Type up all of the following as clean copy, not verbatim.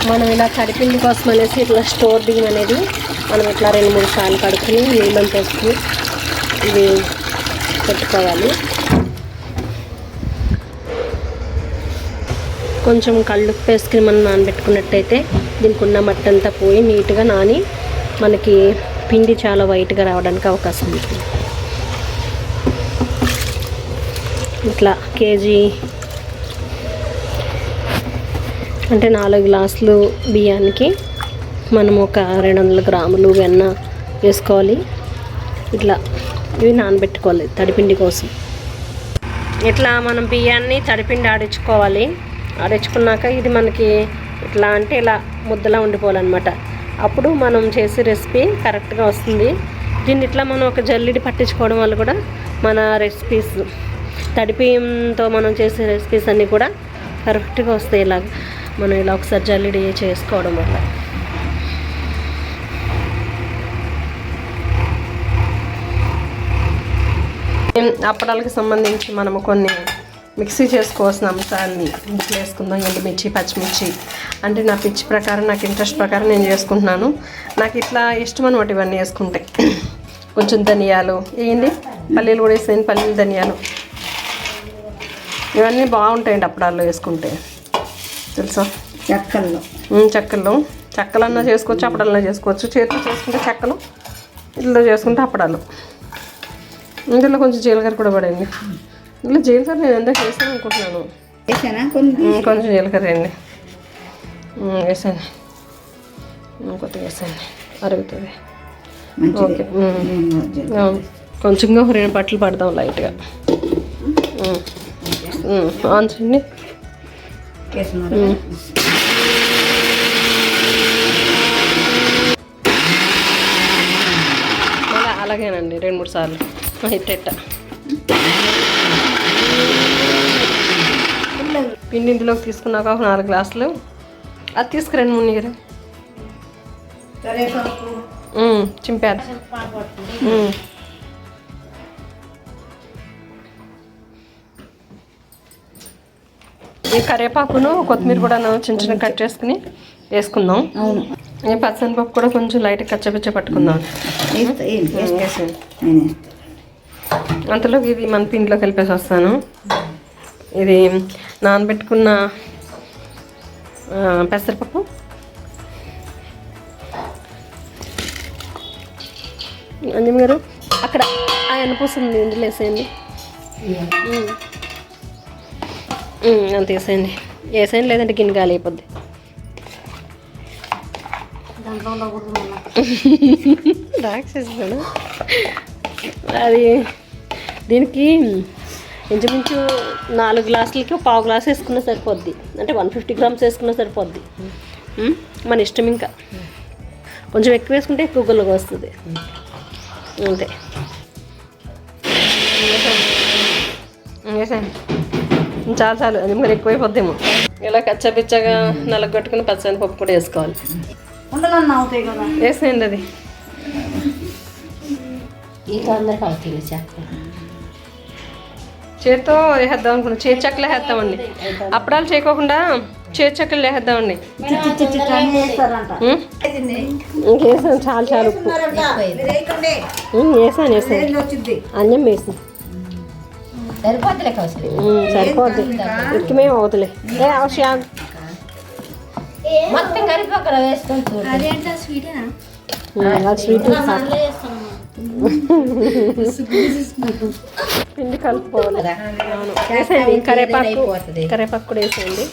మనం ఇలా తడిపిండి కోసం అనేసి ఇట్లా స్టోర్ బియ్యం అనేది మనం ఇట్లా 2-3 సార్లు కడుక్కుని నీళ్ళని వేసుకుని ఇది పెట్టుకోవాలి. కొంచెం కళ్ళుప్పు వేసుకుని మనం నానబెట్టుకున్నట్టయితే దీనికి ఉన్న మట్టి అంతా పోయి నీట్గా నాని మనకి పిండి చాలా వైట్గా రావడానికి అవకాశం ఉంటుంది. ఇట్లా కేజీ అంటే 4 గ్లాసులు బియ్యానికి మనం ఒక 200 గ్రాములు వెన్న వేసుకోవాలి. ఇట్లా ఇవి నానబెట్టుకోవాలి తడిపిండి కోసం. ఇట్లా మనం బియ్యాన్ని తడిపిండి ఆడించుకోవాలి. ఆడించుకున్నాక ఇది మనకి ఇట్లా అంటే ఇలా ముద్దలా ఉండిపోవాలన్నమాట. అప్పుడు మనం చేసే రెసిపీ కరెక్ట్గా వస్తుంది. దీన్ని ఇట్లా మనం ఒక జల్లిడి పట్టించుకోవడం వల్ల కూడా మన రెసిపీస్ తడిపియంతో మనం చేసే రెసిపీస్ అన్నీ కూడా పర్ఫెక్ట్గా వస్తాయి. ఇలా మనం ఇలా ఒకసారి జల్లిడి చేసుకోవడం వల్ల. అప్పడాలకు సంబంధించి మనము కొన్ని మిక్సీ చేసుకోవాల్సిన అంశాలని ఇంట్లో వేసుకుందాం. ఎండుమిర్చి, పచ్చిమిర్చి అంటే నా పిచ్చి ప్రకారం, నాకు ఇంట్రెస్ట్ ప్రకారం నేను చేసుకుంటున్నాను. నాకు ఇట్లా ఇష్టం అనమాట ఇవన్నీ వేసుకుంటే. కొంచెం ధనియాలు వేయండి, పల్లీలు కూడా వేసేయండి, పల్లీలు ధనియాలు ఇవన్నీ బాగుంటాయండి అప్పడాల్లో వేసుకుంటే. తెలుసా? చెక్కలన్నా చేసుకోవచ్చు, అప్పడాలన్నా చేసుకోవచ్చు. చేతిలో చేసుకుంటే చెక్కలు, ఇట్లా చేసుకుంటే అప్పడాలు. ఇందులో కొంచెం జీలకర్ర కూడా పడండి. ఇందులో జీలకర్ర నేను ఎంత చేస్తాను అనుకుంటున్నాను. కొంచెం జీలకర్ర వేయండి, వేసండి, కొద్దిగా వేసండి, అరుగుతుంది. ఓకే, కొంచెంగా 2 బట్టలు పడదాం లైట్గా. ఆన్చండి. అలాగేనండి 2-3 సార్లు ఇట్ట పిండి ఇందులోకి తీసుకున్నాక ఒక 4 గ్లాసులు అది తీసుకురండి. మునిగిరు చింపారు. ఈ కరివేపాకును కొత్తిమీర కూడా చిన్న చిన్న కట్ చేసుకుని వేసుకుందాం. ఈ పచ్చనిపప్పు కూడా కొంచెం లైట్ కచ్చపిచ్చ పట్టుకుందాం. అంతలోకి ఇది మన పిండిలో కలిపేసి వస్తాను. ఇది నానబెట్టుకున్న పెసరపప్పు, అంజమ్మ గారు అక్కడ ఆ ఎనపూస్తుంది ఇందులో వేసేయండి. అంత వేసేయండి, వేసేయండి, లేదంటే గిన్నె గాలి అయిపోద్ది. రాక్షసుడు అది. దీనికి ఇంచుమించు 4 గ్లాసులకి 1/4 గ్లాస్ వేసుకున్నా సరిపోద్ది. అంటే 150 గ్రామ్స్ వేసుకున్నా సరిపోద్ది. మన ఇష్టం. ఇంకా కొంచెం ఎక్కువ వేసుకుంటే ఎక్కువ గుల్లగా వస్తుంది. అంతే. వేసాను చాలు. అది మరి ఎక్కువైపోద్దేమో. ఇలా కచ్చాపిచ్చగా నలగొట్టుకుని పచ్చనిపప్పు కూడా వేసుకోవాలి. వేసేయండి. అది చేతితో వేసేద్దాం అనుకున్నాం. చేతి చెక్కలు వేసేద్దామండి. అప్పడాలు చేయకోకుండా చేతి చెక్కలు వేసేద్దామండి. ఇంకేసాను చాలు ఉప్పు వేసాను. అన్నం వేసి సరిపోద్ది. ఉక్కిమేం అవుతులే. అవసరం మొత్తం కలిపి అక్కడ వేసుకొని స్వీట్ పిండి కలుపుకోవాలి. వేసేయండి. కరివేపాకు కూడా వేసేయండి.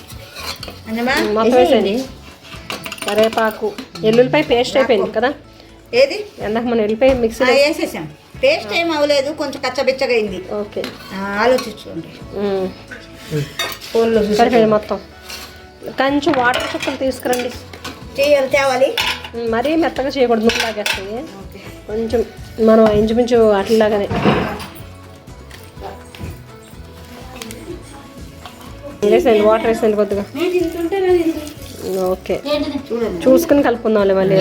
మొత్తం వేసేయండి. కరివేపాకు, ఎల్లుల్లిపాయ పేస్ట్ అయిపోయింది కదా. ఏది ఎందాక మనం ఎల్లిపాయ మిక్సీ వేసేసాం. పేస్ట్ ఏం అవ్వలేదు, కొంచెం కచ్చబిచ్చగా అయింది. ఓకే, ఆలోచించుకోండి. మొత్తం కొంచెం వాటర్ చుక్కలు తీసుకురండి. తేవాలి. మరీ మెత్తగా చేయకూడదు, నూనె లాగేస్తాయి. కొంచెం మనం ఇంచుమించు అట్లాగానే వేసేయండి. వాటర్ వేసేయండి కొద్దిగా. ఓకే, చూసుకుని కలుపుకుందాంలే మళ్ళీ.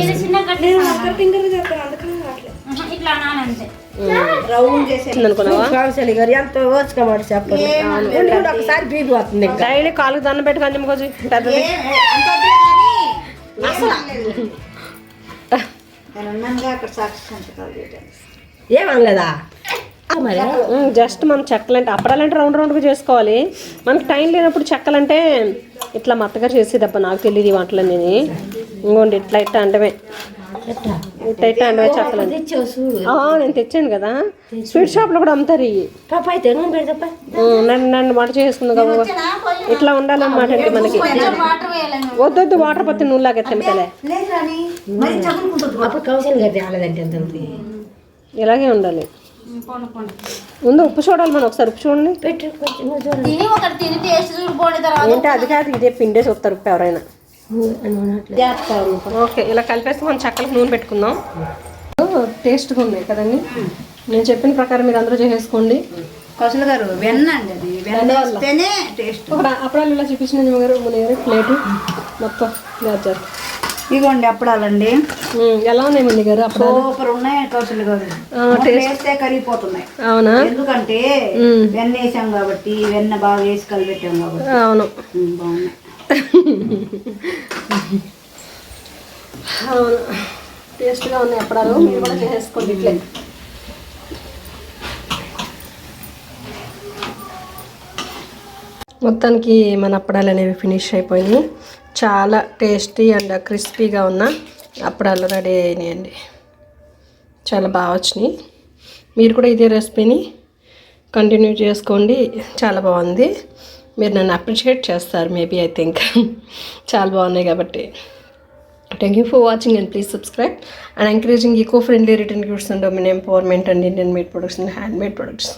డైలీ కాలుకు దండం పెట్టి కొంచెం కొంచెం పెద్దది నేను ఉన్నానుగా అక్కడ సాక్షి సంతకాలు చేయడానికి. ఏమనలేదా మరి జస్ట్ మనం చెక్కలంటే అప్పడాలంటే రౌండ్ రౌండ్గా చేసుకోవాలి. మనకి టైం లేనప్పుడు చెక్కలంటే ఇట్లా మత్తగా చేసేదబ్బా, నాకు తెలియదు ఈ వంటలన్నీ. ఇంకోండి ఇట్లా ఇట్లా అంటమే, ఇట్లా ఇట్లా అంటమే చెక్కలు. తెచ్చావు చూడు. నేను తెచ్చాను కదా, స్వీట్ షాప్లో కూడా అమ్ముతారు ఇవి. పాప అయితే ఏమని పెడతా నన్ను వంట చేసుకుంది కదా, ఇట్లా ఉండాలన్నమాట. అంటే మనకి వద్దొద్దు వాటర్ పత్తి నూనె లాగా తెమ్మతలే, అప్పుడు కౌశల్ గారి రాలేదంటే ఎంత ఇలాగే ఉండాలి. ముందు ఉప్పు చూడాలి మనం, ఒకసారి ఉప్పు చూడండి. పెట్టు కొంచెం తిని ఒకటి తిని టేస్ట్ చూడిపోండి తర్వాత. ఏంటి అది కాదు, ఇదే పిండేసి వస్తారు ఉప్పు ఎవరైనా. ఓకే, ఇలా కలిపేసి మనం చక్కలకు నూనె పెట్టుకుందాం. టేస్ట్గా ఉన్నాయి కదండి. నేను చెప్పిన ప్రకారం మీరు అందరూ చేసేసుకోండి. కౌశల్ గారు వెన్న అండి, అది వెన్న వేస్తేనే టేస్ట్. అప్పుడాలు ఇలా చూపించిన గారు మన గారు ప్లేటు మొత్తం గాజర్. ఇదిగోండి అప్పడాలండి. ఎలా ఉన్నాయి మంది గారు అప్పుడాలు? సూపర్ ఉన్నాయి కౌశల్ గారు, వేస్తే కరిగిపోతున్నాయి. అవునా? ఎందుకంటే వెన్న వేసాం కాబట్టి, వెన్న బాగా వేసి కలిపెట్టాం కాబట్టి. అవును, బాగున్నాయి. అవును, టేస్ట్గా ఉన్నాయి అప్పడాలు. మీరు కూడా చేసేసుకోండి ఇట్లే. మొత్తానికి మన అప్పడాలు అనేవి ఫినిష్ అయిపోయినాయి. చాలా టేస్టీ అండ్ క్రిస్పీగా ఉన్న అప్పడాలు రెడీ అయినాయండి. చాలా బాగా వచ్చినాయి. మీరు కూడా ఇదే రెసిపీని కంటిన్యూ చేసుకోండి, చాలా బాగుంది. మీరు నన్ను అప్రిషియేట్ చేస్తారు మేబీ, ఐ థింక్. చాలా బాగున్నాయి కాబట్టి. Thank you for watching and please subscribe and encouraging eco-friendly written goods and domain empowerment and Indian made products and handmade products.